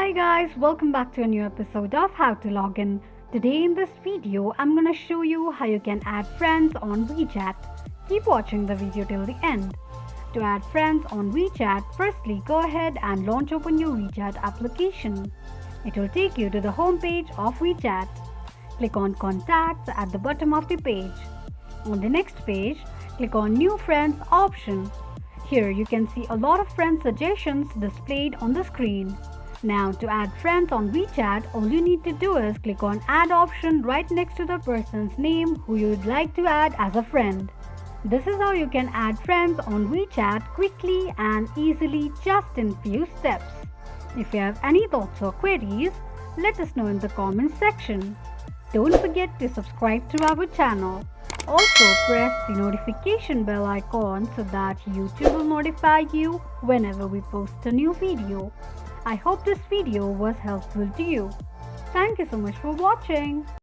Hi guys, welcome back to a new episode of How to Log In. Today in this video, I'm gonna show you how you can add friends on WeChat. Keep watching the video till the end. To add friends on WeChat, firstly go ahead and launch open your WeChat application. It will take you to the home page of WeChat. Click on Contacts at the bottom of the page. On the next page, click on New Friends option. Here you can see a lot of friend suggestions displayed on the screen. Now to add friends on WeChat, all you need to do is click on Add option right next to the person's name who you would like to add as a friend. This is how you can add friends on WeChat quickly and easily just in few steps. If you have any thoughts or queries, let us know in the comments section. Don't forget to subscribe to our channel. Also press the notification bell icon so that YouTube will notify you whenever we post a new video. I hope this video was helpful to you. Thank you so much for watching.